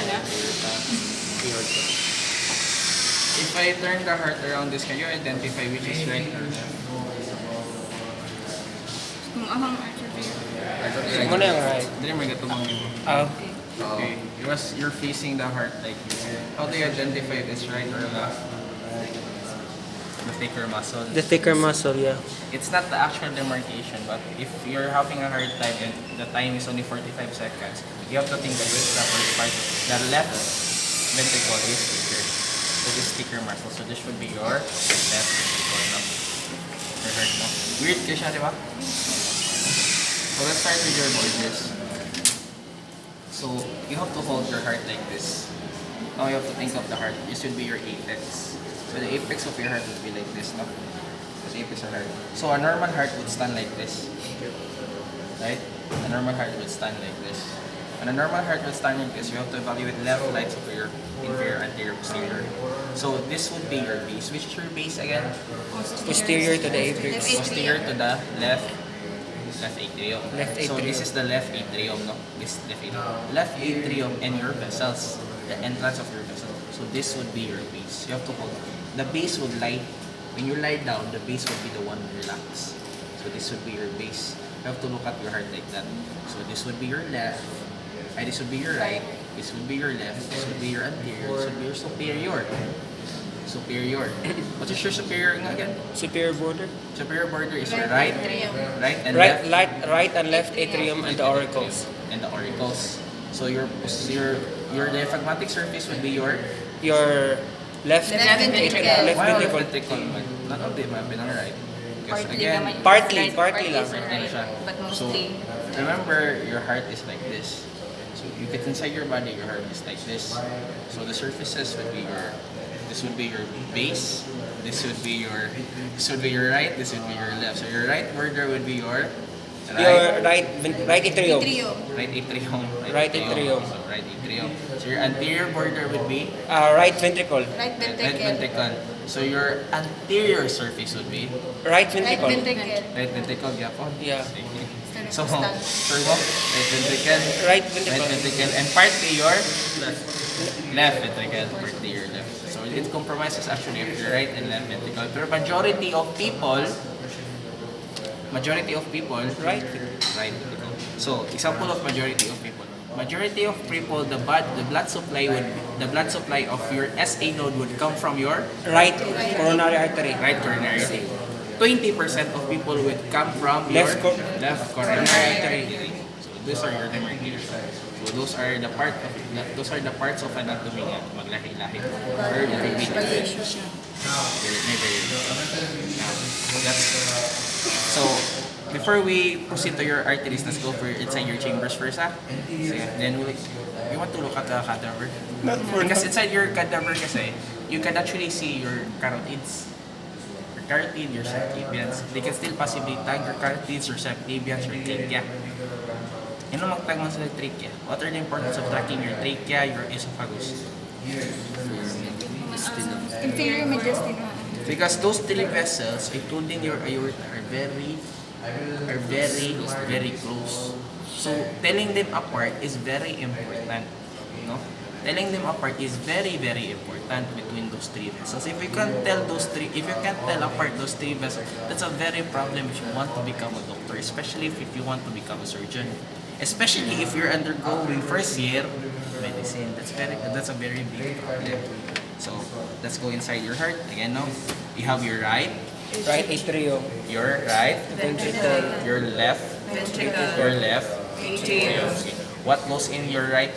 na. If I turn the heart around this, can you identify which is right or left? Kung ahang attribute. Mo na yung right. Dili mo gatumang nimo. Okay. Okay. You're facing the heart like this. How do you identify if it's right or left? The thicker muscle. The thicker muscle, yeah. It's not the actual demarcation, but if you're having a hard time and the time is only 45 seconds, you have to think that this upper part, the left ventricle is thicker. So this thicker muscle. So this should be your left ventricle. No? Your heart, no? Weird kayo siya, di ba? So let's start with your borders. So you have to hold your heart like this. Now you have to think of the heart. This should be your apex. So the apex of your heart would be like this, no? This apex of heart. So a normal heart would stand like this. Right? A normal heart would stand like this. When a normal heart would stand like this, you have to evaluate left, right, superior, inferior, anterior, posterior. So this would be your base. Which is your base again? Posterior to the apex. Posterior to the left atrium. Left So atrium. this is the left atrium, no? This left atrium. Left atrium and your vessels, the entrance of your vessel. So this would be your base. You have to hold. The base would lie. When you lie down, the base would be the one relaxed. So this would be your base. You have to look at your heart like that. So this would be your left. This would be your right. This would be your left. This would be your anterior. This would be your superior. Superior. What is your superior nga again? Superior border. Superior border is your right, right and Right, left, right and left atrium and the auricles. and the auricles. So your diaphragmatic surface would be your Your left Left ventricle. left Why ventricle. ventricle man? Not all day man, pinang right. Because Partly again, naman. Partly ano right, siya. but So mostly. remember, your heart is like this. So you get inside your body, your heart is like this. So the surfaces would be your, this would be your base. This would be your right. This would be your left. So your right border would be your Your right atrium. Trio. right atrium. Right atrium. So right atrium. So your anterior border would be Right ventricle. Right right ventricle. ventricle. So your anterior surface would be Right Right ventricle. ventricle. right ventricle. Yapon. Yeah. Sige. Instead of So stand. sure mo? Right ventricle. Right Right ventricle. ventricle. And partly your left ventricle. Partly your left. So it compromises actually of your right and left ventricle. Pero majority of people Right. right ventricle. So example of majority of people. Majority of people, the blood supply of your SA node would come from your Right coronary artery. right coronary artery. 20% of people would come from your Left left coronary artery. So those are your demarcators. So those are the parts of anatomy nga maglahi-lahi. Very Variation siya. may variation. That's so before we proceed to your arteries, let's go for inside your chambers first, ha? So, then we want to look at the cadaver. Because inside your cadaver kasi, you can actually see your carotids. Your carotid, your subclavians. They can still possibly tag your carotids, your subclavians, your trachea. Ano magtag mo sa trachea? What are the importance of tracking your trachea, your esophagus? Inferior mediastinum. Because those three vessels, including your aorta, are very close. So telling them apart is very important. No? Telling them apart is very important between those three vessels. If you can't tell apart those three vessels, that's a very problem if you want to become a doctor, especially if you want to become a surgeon. Especially if you're undergoing first year medicine. That's a very big problem. So let's go inside your heart again. Now you have your right, Atrium. your right, Ventricle. your left, your left. Atrium. What goes in your right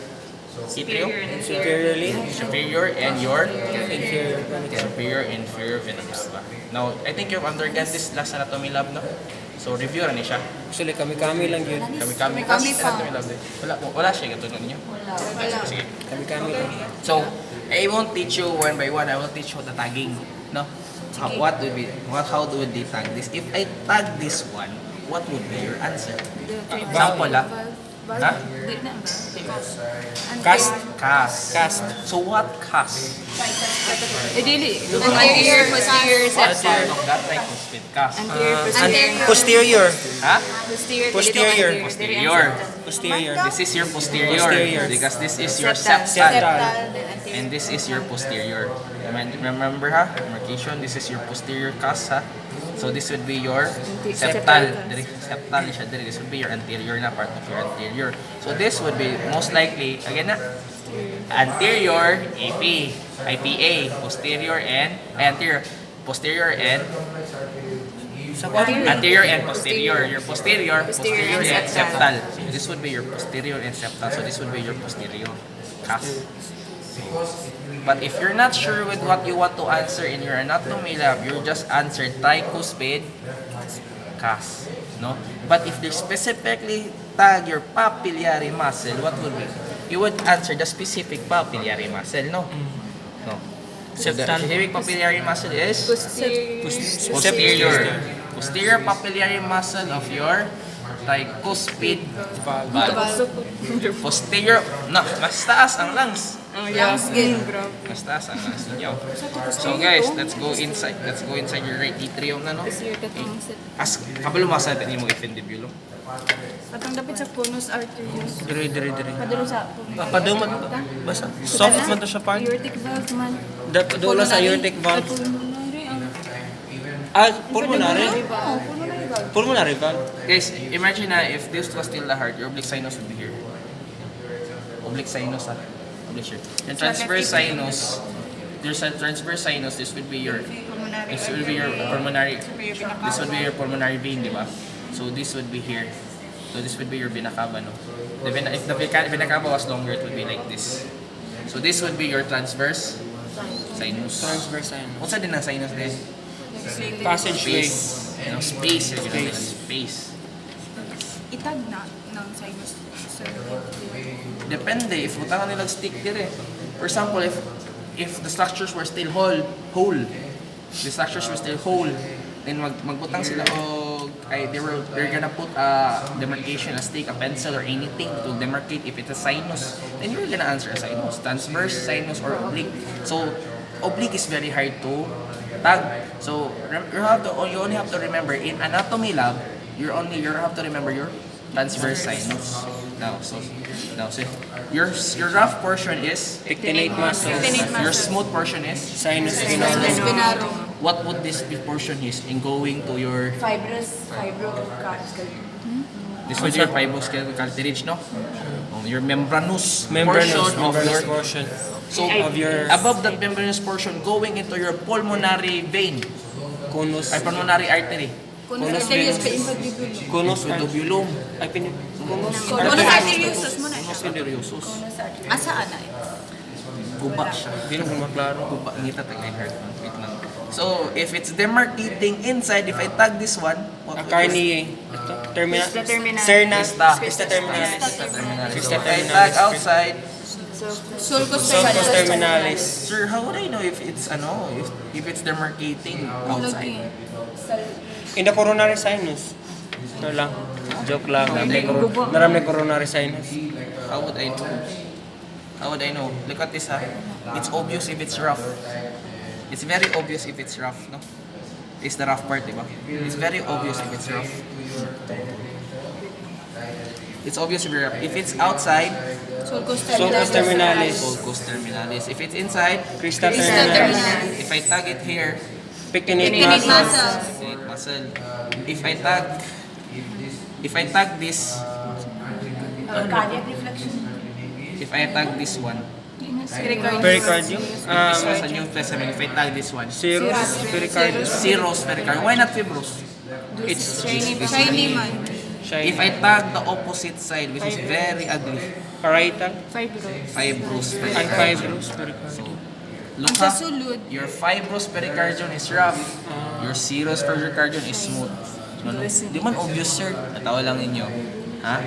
atrium? Superiorly. Superior and your Inferior. inferior venosus. Now, I think you've undergone this last anatomy lab, no? So review rin siya. Actually, kami-kami lang yun. Kami Kami last pa. anatomy lab din. Wala siya katulad niyo. Wala. Sige. Kami-kami lang. So, I won't teach you one by one. I will teach you the tagging, no? How do they tag this? If I tag this one, what would be your answer? Example, Ha? Di na ba? Cast. Cast. Cast. So what cast? Dili. Anterior, posterior, What septal. part of that tricuspid cast? Anterior, Posterior. Ha? posterior. Posterior. Posterior. Posterior. This is your posterior. Posterior. Because this is your Septal. septal. Then anterior. And this is your posterior. Remember ha? Demarcation, this is your posterior cast ha? So this would be your septal. Septal siya diri. This would be your anterior na part of your anterior. So this would be most likely, again na, anterior, AP, IPA, posterior and anterior. Posterior and anterior and posterior. Your posterior and septal. So this would be your posterior and septal. So this would be your posterior cast. But if you're not sure with what you want to answer in your anatomy lab, you just answer tricuspid cast, no? But if they specifically tag your papillary muscle, what would be? You would answer the specific papillary muscle, no? No. So the specific papillary muscle is posterior. Posterior papillary muscle of your tricuspid valve. Posterior, mas taas ang lungs. Lungs gain, bro. Mas taas ang lungs ninyo. So guys, let's go inside your right atrium na, no? Posterior katong set. As kabalo mo sa natin yung epidibulum. Katong dapit sa conus arterius. Diri. Padulong sa conus. Paduman. Basta. Soft man to siya part. Aortic valve man. Dulo sa aortic valve. Pulmonary ang... Pulmonary. Oo, pulmonary valve. Pulmonary valve. Guys, imagine na if this was still the heart, your oblique sinus would be here. Oblique sinus ha. Oblique here. And transverse sinus, there's a transverse sinus, this would be your pulmonary. This would be your pulmonary vein, di ba? So this would be here. So this would be your vena cava, no? If the vena cava was longer, it would be like this. So this would be your transverse sinus. Transverse sinus. Unsa din ang sinus din? Passageway. Space. You know, space. You're gonna get space. Itag na ng sinus. Depende if butangan nilang stick dire. For example, if the structures were still whole, the structures were still whole, then magbutang sila og they're gonna put a demarcation, a stick, a pencil, or anything to demarcate if it's a sinus. Then you're gonna answer a sinus, transverse, sinus, or oblique. So oblique is very hard to tag. So you only have to remember in anatomy lab, you have to remember your transverse sinus. Now your rough portion is Pectinate muscles. your smooth portion is Sinus spinorum. Spinarum. what would this be portion is in going to your this would your fibrous cartilage, no? Your membranous portion. So of your above that membranous portion going into your pulmonary vein, conus. pulmonary artery, Conus arterius pa infundibulum. Conus pedibulum, Conus. Conus arteriosus mo na. conus arteriosus. Asaan na? Guba siya. Hindi na maklaro. Guba, ngita tayo heart. Wait lang. So, if it's demarcating inside, if I tag this one, what would Carni. Ito. Terminal. Crista terminalis. Cerna. Crista. Crista terminalis. terminalis. Crista So, if I terminalis. tag outside, Sulcus Sulcus terminalis. sir, how would I know if it's if it's demarcating outside? In the coronary sinus. Ito lang. Joke lang. Naramay coronary sinus. How would I know? How would I know? Look at this ha. It's obvious if it's rough. It's very obvious if it's rough, no? It's the rough part, diba? It's very obvious if it's rough. It's obvious if it's rough. If it's outside, Sulcus Sulcus terminalis. sulcus terminalis. If it's inside, Crista Crista terminalis. terminalis. if I tag it here, Pectinate Pectinate muscles. muscles. pectinate muscle. If I tag this, Cardiac reflection. if I tag this one, Pericardium. this was a new specimen. If I tag this one, Cirrus. Pericardium. cirrus pericardium. Why not fibrous? It's Shiny man. If I tag the opposite side, which is very ugly, Parietal. fibrous Ang pericardium. fibrous pericardium. Look Ang sa ha, sulod. your fibrous pericardium is rough, your serous pericardium is smooth. Ano? Di man obvious, sir. Natawa lang ninyo. Ha?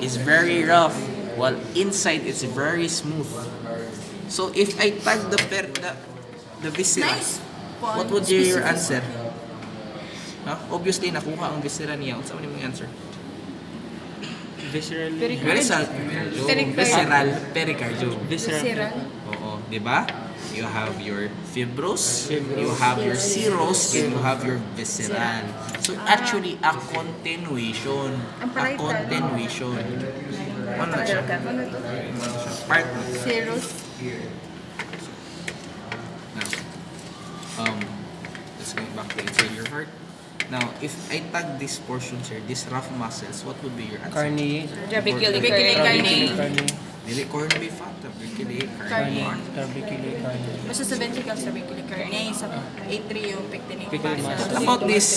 It's very rough, while inside it's very smooth. So if I tag the viscera, Nice. what would be your answer? Ha? Obviously, nakuha ang viscera niya. Ano sa yung answer? Visceral. Visceral, visceral, pericardium. Visceral. Oo, di ba? You have your fibrous, you have your serous, and you have your visceral. So actually, a continuation. A continuation. Ano siya? Part. Zeros. Now, let's go back to inside your heart. Now, if I tag this portion, sir, these rough muscles, what would be your answer? Carni. Trabecular Trabecular carni. carni. Dili corned beef fat, trabecular, Carni. carni. Trabecular carni. Basta sa ventricle, trabecular carni. Sa atrium, pectinate Pectinate muscle. muscle. About this,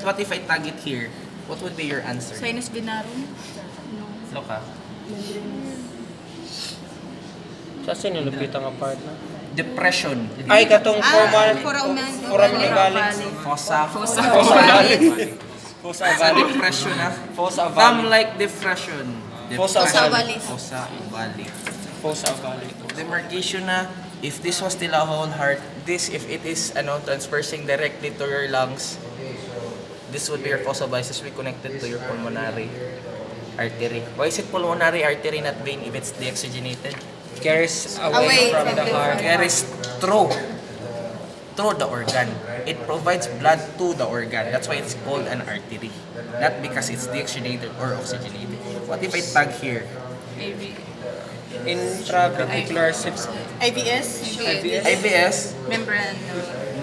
what if I tag it here? What would be your answer? Sinus venarum. Loka. Sa sinulupit ang part na. Depression. Ay, katong foramen valis. Fossa. Fossa valis. Fossa Sa valis. depression, ha? Fossa Thumb valis. like depression. Fossa valis. Fossa valis. Fossa valis. Demarcation na, if this was still a whole heart, this, if it is transversing directly to your lungs, this would be your fossa valis. This will be connected to your pulmonary artery. Why is it pulmonary artery, not vein, if it's deoxygenated? Carries Away away from from the the heart. Carries through the organ. It provides blood to the organ. That's why it's called an artery. Not because it's deoxygenated or oxygenated. What if I tag here? Intraventricular sepsis. IBS. IBS. IVS, Membrane.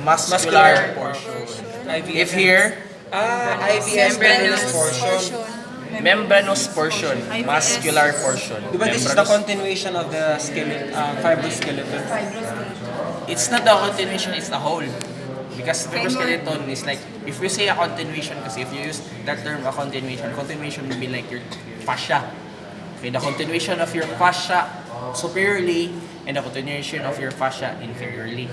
muscular portion. IVS. If here, IVS membranous portion. membranous portion, muscular portion. Diba this is the continuation of the skeleton, fibrous skeleton? It's not the continuation, it's the whole. Because fibroskeleton is like, if you say a continuation, kasi if you use that term, a continuation would be like your fascia. Okay, the continuation of your fascia superiorly and the continuation of your fascia inferiorly.